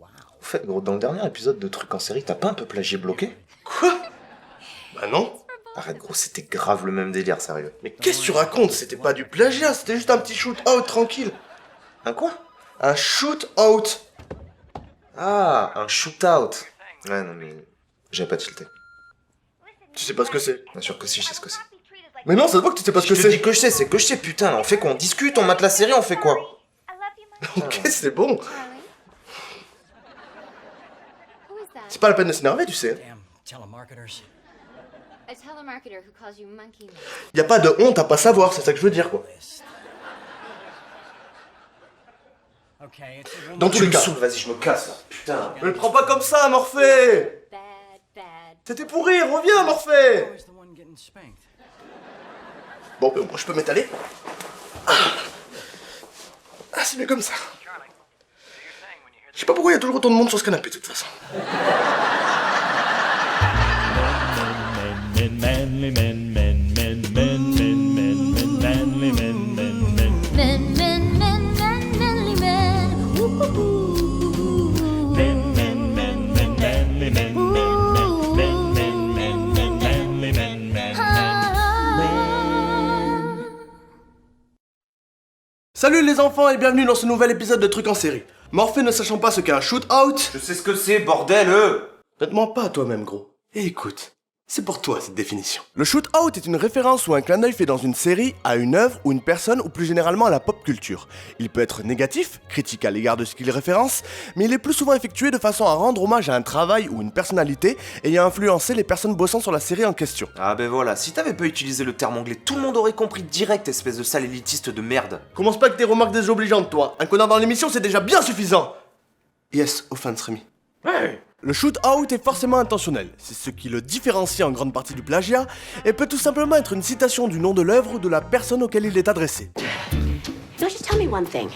Au fait, gros, dans le dernier épisode de Trucs en série, t'as pas un peu plagié bloqué? Quoi? Bah non. Arrête, gros, c'était grave le même délire, sérieux. Mais qu'est-ce que tu racontes? C'était pas du plagiat, c'était juste un petit shoot-out tranquille. Un quoi? Un shoot-out. Ah, un shootout. Ouais, non, mais j'avais pas tilté. Tu sais pas ce que c'est? Bien sûr que si, je sais ce que c'est. Mais non, ça se voit que tu sais pas ce que Je te dis c'est. que je sais, c'est que je sais, putain, là, on fait quoi? On discute, on mate la série, on fait quoi? Ok, c'est bon. C'est pas la peine de s'énerver, tu sais. Y a pas de honte à pas savoir, c'est ça que je veux dire, quoi. Dans tous Tu les me cas. saoules, vas-y, je me casse, là. Putain. Ne le prends pas comme ça, Morphée. C'était pour rire, reviens, Morphée. Bon, ben, moi, je peux m'étaler. Ah, c'est mieux comme ça. Je sais pas pourquoi il y a toujours autant de monde sur ce canapé, de toute façon. Salut les enfants et bienvenue dans ce nouvel épisode de Trucs en série. Morphée ne sachant pas ce qu'est un shoot-out... Je sais ce que c'est, bordel, Ne te mens pas à toi-même, gros. Et écoute, c'est pour toi cette définition. Le shoot-out est une référence ou un clin d'œil fait dans une série à une œuvre ou une personne ou plus généralement à la pop culture. Il peut être négatif, critique à l'égard de ce qu'il référence, mais il est plus souvent effectué de façon à rendre hommage à un travail ou une personnalité ayant influencé les personnes bossant sur la série en question. Ah ben voilà, si t'avais pas utilisé le terme anglais, tout le monde aurait compris direct, espèce de sale élitiste de merde. Commence pas avec tes remarques désobligeantes, toi. Un connard dans l'émission, c'est déjà bien suffisant. Yes, offense Rémi. Ouais. Le shoot-out est forcément intentionnel, c'est ce qui le différencie en grande partie du plagiat, et peut tout simplement être une citation du nom de l'œuvre ou de la personne auquel il est adressé. No, just tell me one thing.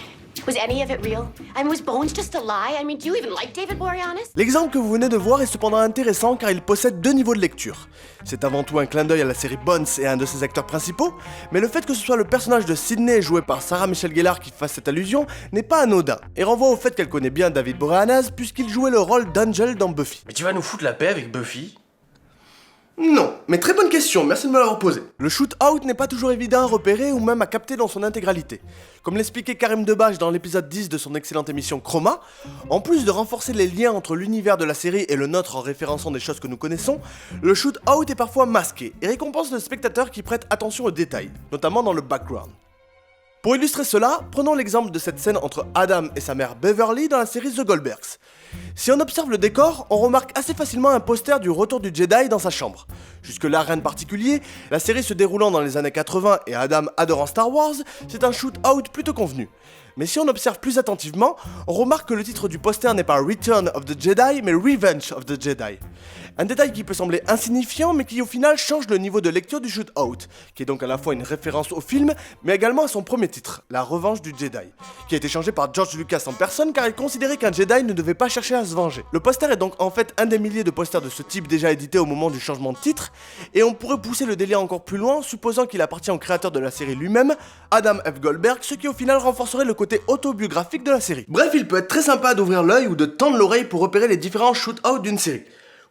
Was any of it real? I mean, was Bones just a lie? I mean, do you even like David Boreanaz? L'exemple que vous venez de voir est cependant intéressant car il possède deux niveaux de lecture. C'est avant tout un clin d'œil à la série Bones et à un de ses acteurs principaux, mais le fait que ce soit le personnage de Sydney joué par Sarah Michelle Gellar qui fasse cette allusion n'est pas anodin, et renvoie au fait qu'elle connaît bien David Boreanaz puisqu'il jouait le rôle d'Angel dans Buffy. Mais tu vas nous foutre la paix avec Buffy? Non, mais très bonne question, merci de me l'avoir posée. Le shoot-out n'est pas toujours évident à repérer ou même à capter dans son intégralité. Comme l'expliquait Karim Debache dans l'épisode 10 de son excellente émission Chroma, en plus de renforcer les liens entre l'univers de la série et le nôtre en référençant des choses que nous connaissons, le shoot-out est parfois masqué et récompense le spectateur qui prête attention aux détails, notamment dans le background. Pour illustrer cela, prenons l'exemple de cette scène entre Adam et sa mère Beverly dans la série The Goldbergs. Si on observe le décor, on remarque assez facilement un poster du Retour du Jedi dans sa chambre. Jusque-là, rien de particulier, la série se déroulant dans les années 80 et Adam adorant Star Wars, c'est un shoot-out plutôt convenu. Mais si on observe plus attentivement, on remarque que le titre du poster n'est pas Return of the Jedi, mais Revenge of the Jedi. Un détail qui peut sembler insignifiant, mais qui au final change le niveau de lecture du shoot-out, qui est donc à la fois une référence au film, mais également à son premier titre, La Revanche du Jedi, qui a été changé par George Lucas en personne car il considérait qu'un Jedi ne devait pas chercher à se venger. Le poster est donc en fait un des milliers de posters de ce type déjà édités au moment du changement de titre, et on pourrait pousser le délire encore plus loin, supposant qu'il appartient au créateur de la série lui-même, Adam F. Goldberg, ce qui au final renforcerait le côté autobiographique de la série. Bref, il peut être très sympa d'ouvrir l'œil ou de tendre l'oreille pour repérer les différents shoot-outs d'une série.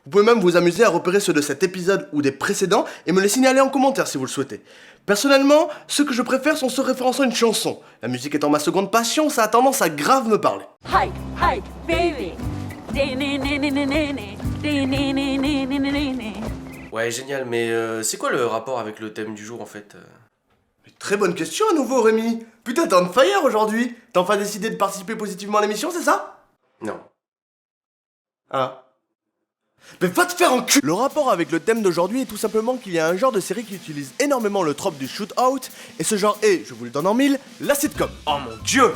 Vous pouvez même vous amuser à repérer ceux de cet épisode ou des précédents et me les signaler en commentaire si vous le souhaitez. Personnellement, ceux que je préfère sont ceux référençant une chanson. La musique étant ma seconde passion, ça a tendance à grave me parler. Hike, hike, baby. Ouais, génial, mais c'est quoi le rapport avec le thème du jour en fait? Très bonne question à nouveau, Rémi. Putain, t'es on fire aujourd'hui. T'as enfin décidé de participer positivement à l'émission, c'est ça? Non. Ah. Mais va te faire en cul. Le rapport avec le thème d'aujourd'hui est tout simplement qu'il y a un genre de série qui utilise énormément le trope du shoot-out, et ce genre est, je vous le donne en mille, la sitcom. Oh mon dieu!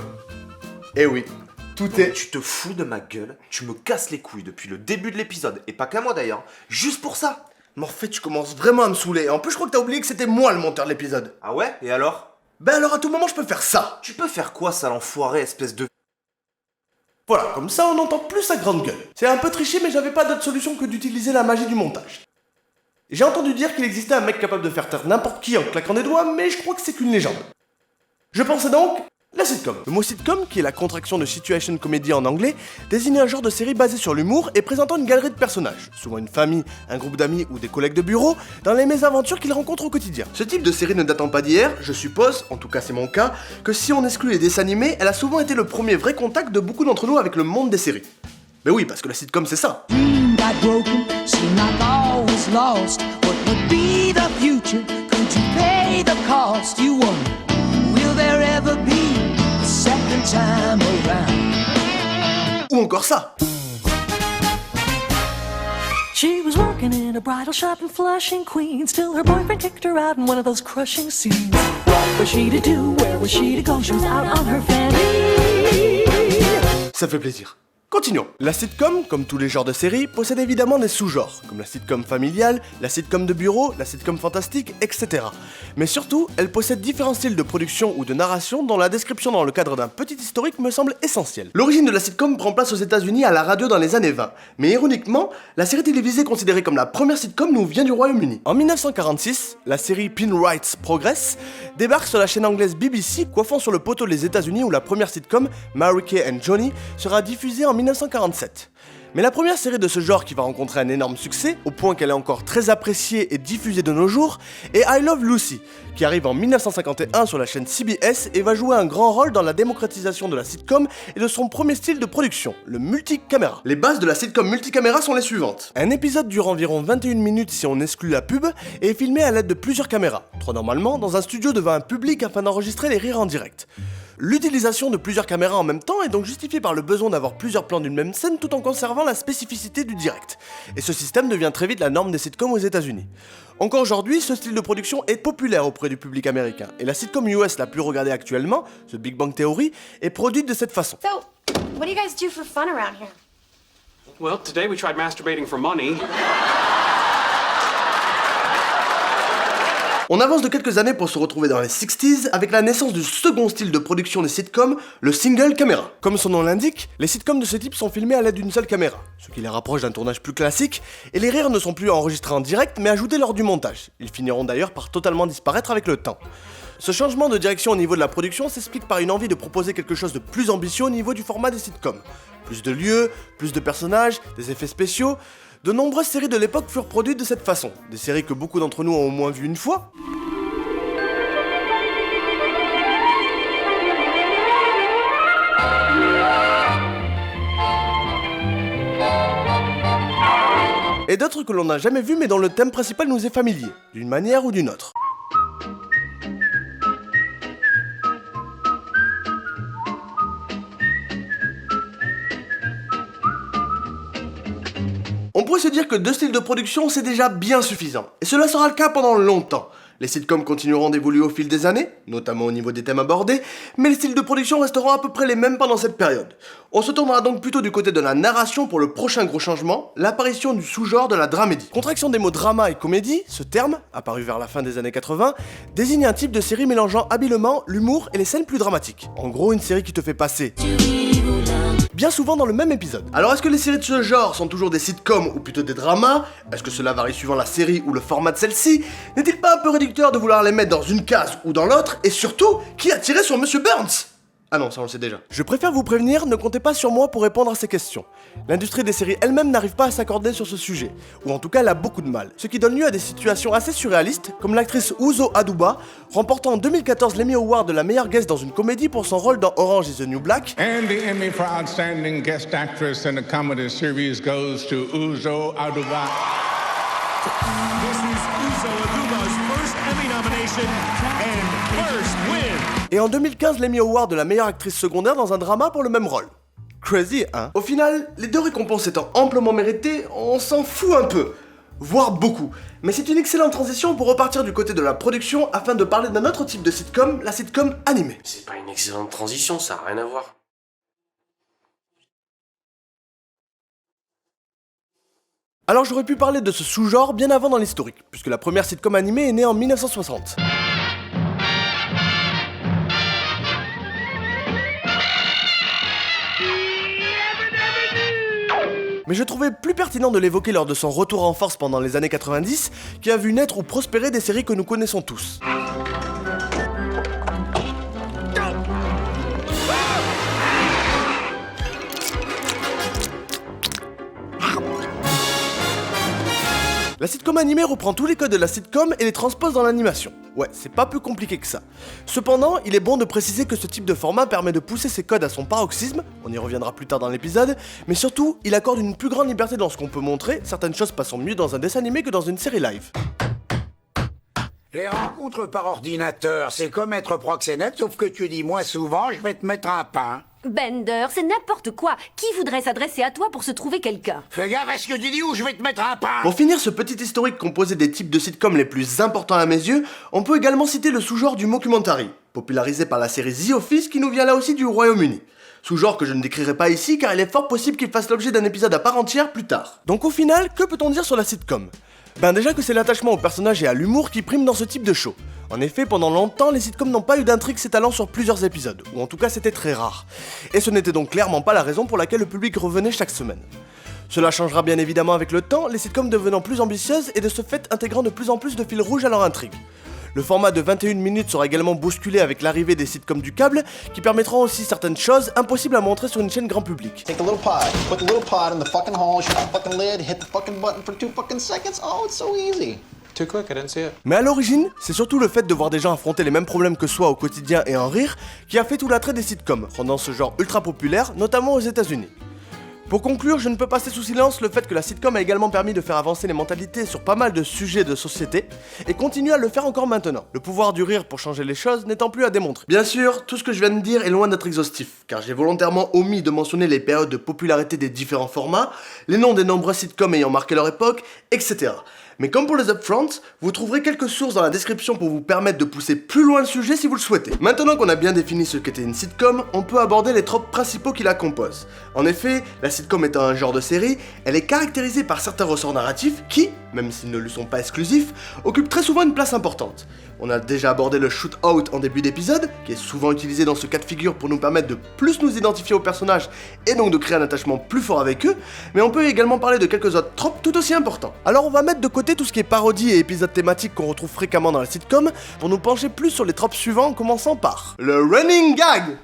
Eh oui, tout est... Tu te fous de ma gueule, tu me casses les couilles depuis le début de l'épisode, et pas qu'à moi d'ailleurs, juste pour ça! Morphée, tu commences vraiment à me saouler. En plus, je crois que t'as oublié que c'était moi le monteur de l'épisode. Ah ouais? Et alors? Ben alors à tout moment, je peux faire ça. Tu peux faire quoi, sale enfoiré, espèce de... Voilà, comme ça on entend plus sa grande gueule. C'est un peu triché, mais j'avais pas d'autre solution que d'utiliser la magie du montage. J'ai entendu dire qu'il existait un mec capable de faire taire n'importe qui en claquant des doigts, mais je crois que c'est qu'une légende. Je pensais donc La sitcom. Le mot sitcom, qui est la contraction de situation comedy en anglais, désigne un genre de série basé sur l'humour et présentant une galerie de personnages, souvent une famille, un groupe d'amis ou des collègues de bureau, dans les mésaventures qu'ils rencontrent au quotidien. Ce type de série ne datant pas d'hier, je suppose, en tout cas c'est mon cas, que si on exclut les dessins animés, elle a souvent été le premier vrai contact de beaucoup d'entre nous avec le monde des séries. Mais oui, parce que la sitcom c'est ça. Dream got broken, seemed like all was lost. What would be the future? Could you pay the cost? You wonder, will there ever be a second time around? Ou encore ça. She was working in a bridal shop in Flushing, Queens, till her boyfriend kicked her out in one of those crushing scenes. What was she to do? Where was she to go? She was out on her fanny. Ça fait plaisir. Continuons. La sitcom, comme tous les genres de séries, possède évidemment des sous-genres, comme la sitcom familiale, la sitcom de bureau, la sitcom fantastique, etc. Mais surtout, elle possède différents styles de production ou de narration dont la description dans le cadre d'un petit historique me semble essentielle. L'origine de la sitcom prend place aux États-Unis à la radio dans les années 20, mais ironiquement, la série télévisée considérée comme la première sitcom nous vient du Royaume-Uni. En 1946, la série Pinwright's Progress débarque sur la chaîne anglaise BBC, coiffant sur le poteau les États-Unis où la première sitcom, Mary Kay and Johnny, sera diffusée en 1947. Mais la première série de ce genre qui va rencontrer un énorme succès, au point qu'elle est encore très appréciée et diffusée de nos jours, est I Love Lucy, qui arrive en 1951 sur la chaîne CBS et va jouer un grand rôle dans la démocratisation de la sitcom et de son premier style de production, le multicaméra. Les bases de la sitcom multicaméra sont les suivantes. Un épisode dure environ 21 minutes si on exclut la pub et est filmé à l'aide de plusieurs caméras, trois normalement, dans un studio devant un public afin d'enregistrer les rires en direct. L'utilisation de plusieurs caméras en même temps est donc justifiée par le besoin d'avoir plusieurs plans d'une même scène tout en conservant la spécificité du direct. Et ce système devient très vite la norme des sitcoms aux États-Unis. Encore aujourd'hui, ce style de production est populaire auprès du public américain, et la sitcom US la plus regardée actuellement, The Big Bang Theory, est produite de cette façon. So, what do you guys do for fun around here? Well, today we tried masturbating for money. On avance de quelques années pour se retrouver dans les 60s avec la naissance du second style de production des sitcoms, le single camera. Comme son nom l'indique, les sitcoms de ce type sont filmés à l'aide d'une seule caméra, ce qui les rapproche d'un tournage plus classique, et les rires ne sont plus enregistrés en direct mais ajoutés lors du montage. Ils finiront d'ailleurs par totalement disparaître avec le temps. Ce changement de direction au niveau de la production s'explique par une envie de proposer quelque chose de plus ambitieux au niveau du format des sitcoms. Plus de lieux, plus de personnages, des effets spéciaux. De nombreuses séries de l'époque furent produites de cette façon, des séries que beaucoup d'entre nous ont au moins vues une fois. Et d'autres que l'on n'a jamais vues mais dont le thème principal nous est familier, d'une manière ou d'une autre. On pourrait se dire que deux styles de production c'est déjà bien suffisant, et cela sera le cas pendant longtemps. Les sitcoms continueront d'évoluer au fil des années, notamment au niveau des thèmes abordés, mais les styles de production resteront à peu près les mêmes pendant cette période. On se tournera donc plutôt du côté de la narration pour le prochain gros changement, l'apparition du sous-genre de la dramédie. Contraction des mots drama et comédie, ce terme, apparu vers la fin des années 80, désigne un type de série mélangeant habilement l'humour et les scènes plus dramatiques. En gros, une série qui te fait passer bien souvent dans le même épisode. Alors est-ce que les séries de ce genre sont toujours des sitcoms ou plutôt des dramas? Est-ce que cela varie suivant la série ou le format de celle-ci? N'est-il pas un peu réducteur de vouloir les mettre dans une case ou dans l'autre? Et surtout, qui a tiré sur Monsieur Burns? Ah non, ça on le sait déjà. Je préfère vous prévenir, ne comptez pas sur moi pour répondre à ces questions. L'industrie des séries elle-même n'arrive pas à s'accorder sur ce sujet, ou en tout cas elle a beaucoup de mal, ce qui donne lieu à des situations assez surréalistes, comme l'actrice Uzo Aduba, remportant en 2014 l'Emmy Award de la meilleure guest dans une comédie pour son rôle dans Orange is the New Black. And the Emmy for Outstanding Guest Actress in a Comedy Series goes to Uzo Aduba. This is Uzo Aduba's first Emmy nomination and first win. Et en 2015 l'Emmy Award de la meilleure actrice secondaire dans un drama pour le même rôle. Crazy, hein? Au final, les deux récompenses étant amplement méritées, on s'en fout un peu. Voire beaucoup. Mais c'est une excellente transition pour repartir du côté de la production afin de parler d'un autre type de sitcom, la sitcom animée. C'est pas une excellente transition, ça a rien à voir. Alors j'aurais pu parler de ce sous-genre bien avant dans l'historique, puisque la première sitcom animée est née en 1960. Mais je trouvais plus pertinent de l'évoquer lors de son retour en force pendant les années 90, qui a vu naître ou prospérer des séries que nous connaissons tous. La sitcom animée reprend tous les codes de la sitcom et les transpose dans l'animation. Ouais, c'est pas plus compliqué que ça. Cependant, il est bon de préciser que ce type de format permet de pousser ces codes à son paroxysme, on y reviendra plus tard dans l'épisode, mais surtout, il accorde une plus grande liberté dans ce qu'on peut montrer, certaines choses passant mieux dans un dessin animé que dans une série live. Les rencontres par ordinateur, c'est comme être proxénète, sauf que tu dis moins souvent, je vais te mettre un pain. Bender, c'est n'importe quoi. Qui voudrait s'adresser à toi pour se trouver quelqu'un? Fais gaffe à ce que tu dis ou je vais te mettre un pain. Pour finir ce petit historique composé des types de sitcoms les plus importants à mes yeux, on peut également citer le sous-genre du mockumentary, popularisé par la série The Office qui nous vient là aussi du Royaume-Uni. Sous-genre que je ne décrirai pas ici car il est fort possible qu'il fasse l'objet d'un épisode à part entière plus tard. Donc au final, que peut-on dire sur la sitcom ? Ben déjà que c'est l'attachement au personnage et à l'humour qui prime dans ce type de show. En effet, pendant longtemps, les sitcoms n'ont pas eu d'intrigue s'étalant sur plusieurs épisodes, ou en tout cas c'était très rare. Et ce n'était donc clairement pas la raison pour laquelle le public revenait chaque semaine. Cela changera bien évidemment avec le temps, les sitcoms devenant plus ambitieuses et de ce fait intégrant de plus en plus de fils rouges à leur intrigue. Le format de 21 minutes sera également bousculé avec l'arrivée des sitcoms du câble, qui permettront aussi certaines choses impossibles à montrer sur une chaîne grand public. Take a little pod, put the little pod in the fucking hole, shut the fucking lid, hit the fucking button for 2 fucking seconds. Oh, it's so easy. Too quick, I didn't see it. Mais à l'origine, c'est surtout le fait de voir des gens affronter les mêmes problèmes que soi au quotidien et en rire qui a fait tout l'attrait des sitcoms, rendant ce genre ultra populaire, notamment aux États-Unis. Pour conclure, je ne peux passer sous silence le fait que la sitcom a également permis de faire avancer les mentalités sur pas mal de sujets de société, et continue à le faire encore maintenant, le pouvoir du rire pour changer les choses n'étant plus à démontrer. Bien sûr, tout ce que je viens de dire est loin d'être exhaustif, car j'ai volontairement omis de mentionner les périodes de popularité des différents formats, les noms des nombreux sitcoms ayant marqué leur époque, etc. Mais comme pour les upfronts, vous trouverez quelques sources dans la description pour vous permettre de pousser plus loin le sujet si vous le souhaitez. Maintenant qu'on a bien défini ce qu'était une sitcom, on peut aborder les tropes principaux qui la composent. En effet, la sitcom étant un genre de série, elle est caractérisée par certains ressorts narratifs qui, même s'ils ne lui sont pas exclusifs, occupent très souvent une place importante. On a déjà abordé le shoot-out en début d'épisode, qui est souvent utilisé dans ce cas de figure pour nous permettre de plus nous identifier aux personnages et donc de créer un attachement plus fort avec eux, mais on peut également parler de quelques autres tropes tout aussi importants. Alors on va mettre de côté tout ce qui est parodie et épisodes thématiques qu'on retrouve fréquemment dans la sitcom, pour nous pencher plus sur les tropes suivants en commençant par le running gag.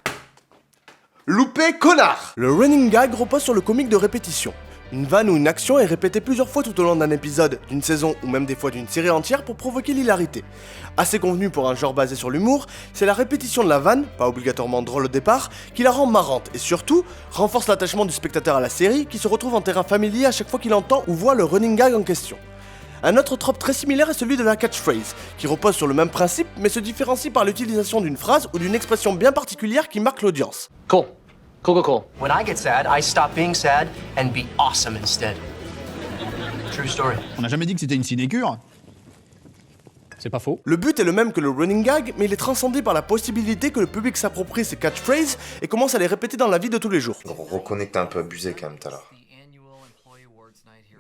Loupé connard. Le running gag repose sur le comique de répétition. Une vanne ou une action est répétée plusieurs fois tout au long d'un épisode, d'une saison ou même des fois d'une série entière pour provoquer l'hilarité. Assez convenu pour un genre basé sur l'humour, c'est la répétition de la vanne, pas obligatoirement drôle au départ, qui la rend marrante et surtout renforce l'attachement du spectateur à la série qui se retrouve en terrain familier à chaque fois qu'il entend ou voit le running gag en question. Un autre trope très similaire est celui de la catchphrase, qui repose sur le même principe mais se différencie par l'utilisation d'une phrase ou d'une expression bien particulière qui marque l'audience. Cool. Cool, cool, cool. When I get sad, I stop being sad and be awesome instead. True story. On n'a jamais dit que c'était une sinécure. C'est pas faux. Le but est le même que le running gag, mais il est transcendé par la possibilité que le public s'approprie ces catchphrases et commence à les répéter dans la vie de tous les jours. On reconnaît que t'as un peu abusé quand même tout à l'heure.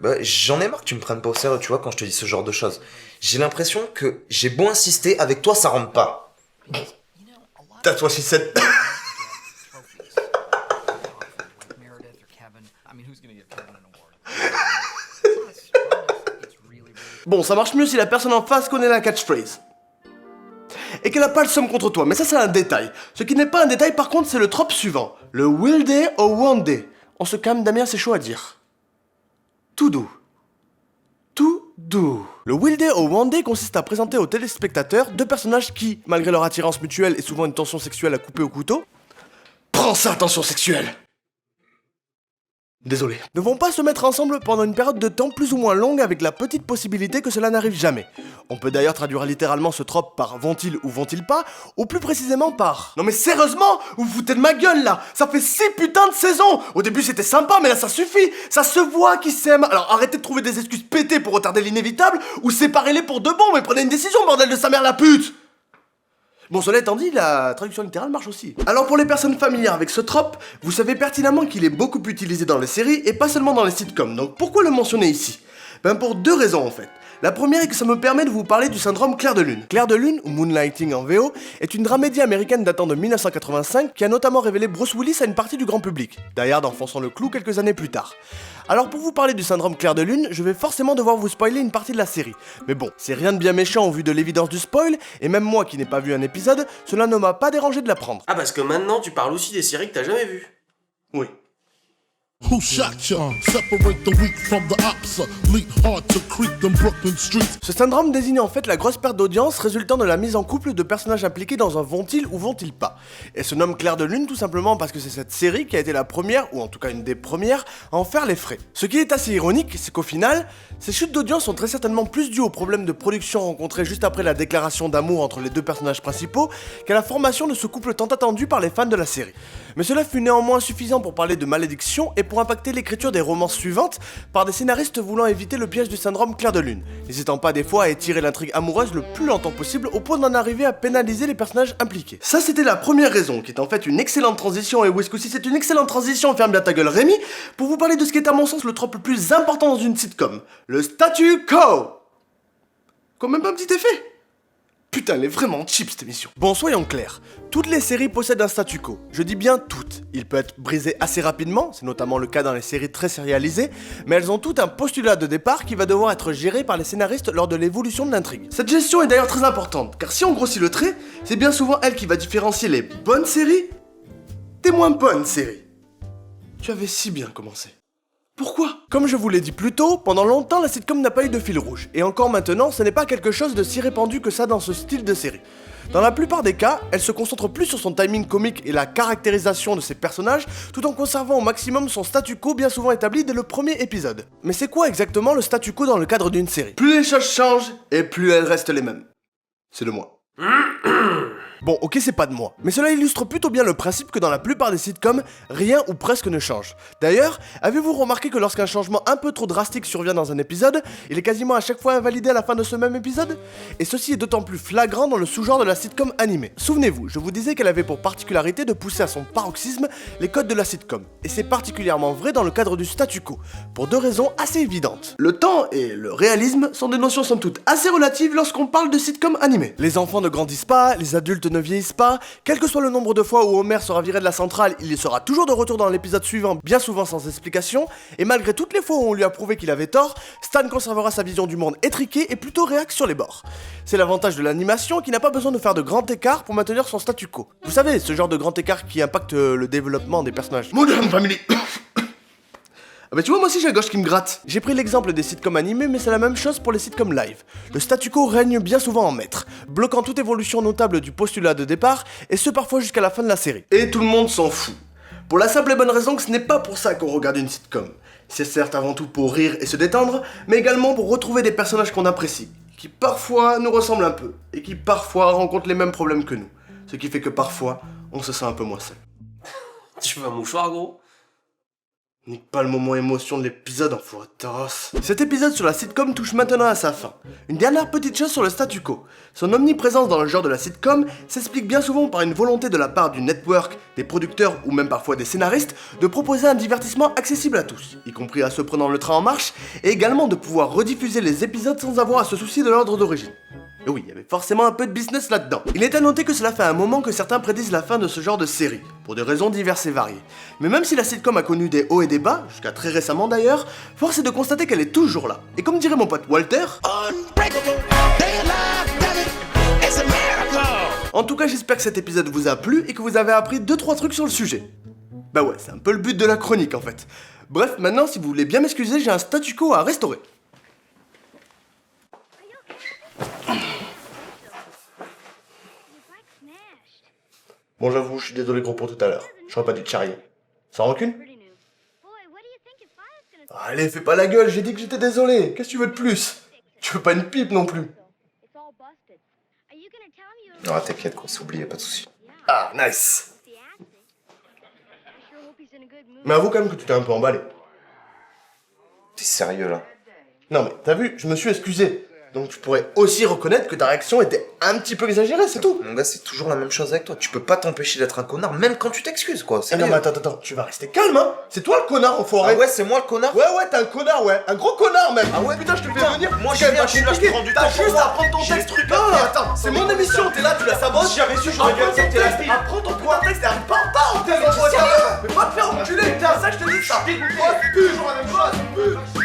Bah, j'en ai marre que tu me prennes pas au sérieux, tu vois, quand je te dis ce genre de choses. J'ai l'impression que j'ai beau insister, avec toi ça rentre pas. That's what she said. Bon, ça marche mieux si la personne en face connaît la catchphrase. Et qu'elle a pas le somme contre toi, mais ça c'est un détail. Ce qui n'est pas un détail par contre, c'est le trope suivant. Le will day or won't day. On se calme, Damien, c'est chaud à dire. Tout doux. Tout doux. Le will day or won't day consiste à présenter aux téléspectateurs deux personnages qui, malgré leur attirance mutuelle et souvent une tension sexuelle à couper au couteau, prends ça, tension sexuelle. Désolé. Ne vont pas se mettre ensemble pendant une période de temps plus ou moins longue avec la petite possibilité que cela n'arrive jamais. On peut d'ailleurs traduire littéralement ce trope par vont-ils ou vont-ils pas, ou plus précisément par... Non mais sérieusement, vous vous foutez de ma gueule là. Ça fait 6 putains de saisons. Au début c'était sympa mais là ça suffit. Ça se voit qu'ils s'aiment. Alors arrêtez de trouver des excuses pétées pour retarder l'inévitable, ou séparez-les pour de bon, mais prenez une décision, bordel de sa mère la pute. Bon, cela étant dit, la traduction littérale marche aussi. Alors pour les personnes familières avec ce trope, vous savez pertinemment qu'il est beaucoup utilisé dans les séries et pas seulement dans les sitcoms, donc pourquoi le mentionner ici? Ben pour deux raisons en fait. La première est que ça me permet de vous parler du syndrome Clair de Lune. Clair de Lune, ou Moonlighting en VO, est une dramédie américaine datant de 1985 qui a notamment révélé Bruce Willis à une partie du grand public, Die Hard enfonçant le clou quelques années plus tard. Alors pour vous parler du syndrome Clair de Lune, je vais forcément devoir vous spoiler une partie de la série. Mais bon, c'est rien de bien méchant au vu de l'évidence du spoil, et même moi qui n'ai pas vu un épisode, cela ne m'a pas dérangé de l'apprendre. Ah parce que maintenant tu parles aussi des séries que t'as jamais vues. Oui. Who shot ya? Separate the weak from the ops. Leap hard to creep them Brooklyn streets. Ce syndrome désigne en fait la grosse perte d'audience résultant de la mise en couple de personnages impliqués dans un vont-ils ou vont-ils pas. Et se nomme Clair de Lune tout simplement parce que c'est cette série qui a été la première, ou en tout cas une des premières, à en faire les frais. Ce qui est assez ironique, c'est qu'au final, ces chutes d'audience sont très certainement plus dues aux problèmes de production rencontrés juste après la déclaration d'amour entre les deux personnages principaux qu'à la formation de ce couple tant attendu par les fans de la série. Mais cela fut néanmoins suffisant pour parler de malédiction et pour impacter l'écriture des romances suivantes par des scénaristes voulant éviter le piège du syndrome Clair de Lune, n'hésitant pas des fois à étirer l'intrigue amoureuse le plus longtemps possible au point d'en arriver à pénaliser les personnages impliqués. Ça c'était la première raison, qui est en fait une excellente transition, et oui ce coup-ci c'est une excellente transition, ferme bien ta gueule Rémi, pour vous parler de ce qui est à mon sens le trope le plus important dans une sitcom, le statu quo. Quand même pas un petit effet. Putain, elle est vraiment cheap cette émission. Bon, soyons clairs, toutes les séries possèdent un statu quo. Je dis bien toutes. Il peut être brisé assez rapidement, c'est notamment le cas dans les séries très sérialisées, mais elles ont toutes un postulat de départ qui va devoir être géré par les scénaristes lors de l'évolution de l'intrigue. Cette gestion est d'ailleurs très importante, car si on grossit le trait, c'est bien souvent elle qui va différencier les bonnes séries des moins bonnes séries. Tu avais si bien commencé. Pourquoi? Comme je vous l'ai dit plus tôt, pendant longtemps la sitcom n'a pas eu de fil rouge, et encore maintenant ce n'est pas quelque chose de si répandu que ça dans ce style de série. Dans la plupart des cas, elle se concentre plus sur son timing comique et la caractérisation de ses personnages, tout en conservant au maximum son statu quo bien souvent établi dès le premier épisode. Mais c'est quoi exactement le statu quo dans le cadre d'une série? Plus les choses changent, et plus elles restent les mêmes. C'est de moi. Bon, ok, c'est pas de moi, mais cela illustre plutôt bien le principe que dans la plupart des sitcoms, rien ou presque ne change. D'ailleurs, avez-vous remarqué que lorsqu'un changement un peu trop drastique survient dans un épisode, il est quasiment à chaque fois invalidé à la fin de ce même épisode? Et ceci est d'autant plus flagrant dans le sous-genre de la sitcom animée. Souvenez-vous, je vous disais qu'elle avait pour particularité de pousser à son paroxysme les codes de la sitcom, et c'est particulièrement vrai dans le cadre du statu quo, pour deux raisons assez évidentes. Le temps et le réalisme sont des notions somme toute assez relatives lorsqu'on parle de sitcom animée. Les enfants ne grandissent pas, les adultes ne vieillissent pas, quel que soit le nombre de fois où Homer sera viré de la centrale, il y sera toujours de retour dans l'épisode suivant, bien souvent sans explication, et malgré toutes les fois où on lui a prouvé qu'il avait tort, Stan conservera sa vision du monde étriquée et plutôt réac sur les bords. C'est l'avantage de l'animation qui n'a pas besoin de faire de grand écart pour maintenir son statu quo. Vous savez, ce genre de grand écart qui impacte le développement des personnages. Modern Family. Ah bah tu vois, moi aussi j'ai la gauche qui me gratte. J'ai pris l'exemple des sitcoms animés, mais c'est la même chose pour les sitcoms live. Le statu quo règne bien souvent en maître, bloquant toute évolution notable du postulat de départ, et ce parfois jusqu'à la fin de la série. Et tout le monde s'en fout. Pour la simple et bonne raison que ce n'est pas pour ça qu'on regarde une sitcom. C'est certes avant tout pour rire et se détendre, mais également pour retrouver des personnages qu'on apprécie, qui parfois nous ressemblent un peu, et qui parfois rencontrent les mêmes problèmes que nous. Ce qui fait que parfois, on se sent un peu moins seul. Tu veux un mouchoir, gros? Nique pas le moment émotion de l'épisode, enfoiré de taras. Cet épisode sur la sitcom touche maintenant à sa fin. Une dernière petite chose sur le statu quo. Son omniprésence dans le genre de la sitcom s'explique bien souvent par une volonté de la part du network, des producteurs ou même parfois des scénaristes de proposer un divertissement accessible à tous, y compris à ceux prenant le train en marche, et également de pouvoir rediffuser les épisodes sans avoir à se soucier de l'ordre d'origine. Et oui, il y avait forcément un peu de business là-dedans. Il est à noter que cela fait un moment que certains prédisent la fin de ce genre de série, pour des raisons diverses et variées. Mais même si la sitcom a connu des hauts et des bas, jusqu'à très récemment d'ailleurs, force est de constater qu'elle est toujours là. Et comme dirait mon pote Walter... En tout cas, j'espère que cet épisode vous a plu et que vous avez appris 2-3 trucs sur le sujet. Bah ouais, c'est un peu le but de la chronique en fait. Bref, maintenant si vous voulez bien m'excuser, j'ai un statu quo à restaurer. Bon, j'avoue, je suis désolé gros pour tout à l'heure. J'aurais pas dû te charrier. Sans rancune? Allez, fais pas la gueule, j'ai dit que j'étais désolé. Qu'est-ce que tu veux de plus? Tu veux pas une pipe non plus? Ah, t'inquiète, qu'on s'est oublié, pas de soucis. Ah, nice. Mais avoue quand même que tu t'es un peu emballé. T'es sérieux là? Non mais, t'as vu, je me suis excusé. Donc tu pourrais aussi reconnaître que ta réaction était un petit peu exagérée, c'est tout. Mon gars, c'est toujours la même chose avec toi. Tu peux pas t'empêcher d'être un connard, même quand tu t'excuses, quoi. Ah non mais attends, tu vas rester calme, hein. C'est toi le connard, enfoiré. Ah ouais, c'est moi le connard? Ouais, t'es un connard, ouais. Un gros connard, même. Ah ouais, putain, je te fais venir. Moi, je viens, je suis là, je te prends du temps. T'as juste à prendre ton texte. Non, attends, c'est mon émission, t'es là, tu la sabotes. Si j'avais su, j'aurais bien accepté la fille. Apprends ton texte et arrête pas en tête. Mais pas te faire enculer, putain, ça je te dis, ça. Toujours la même chose.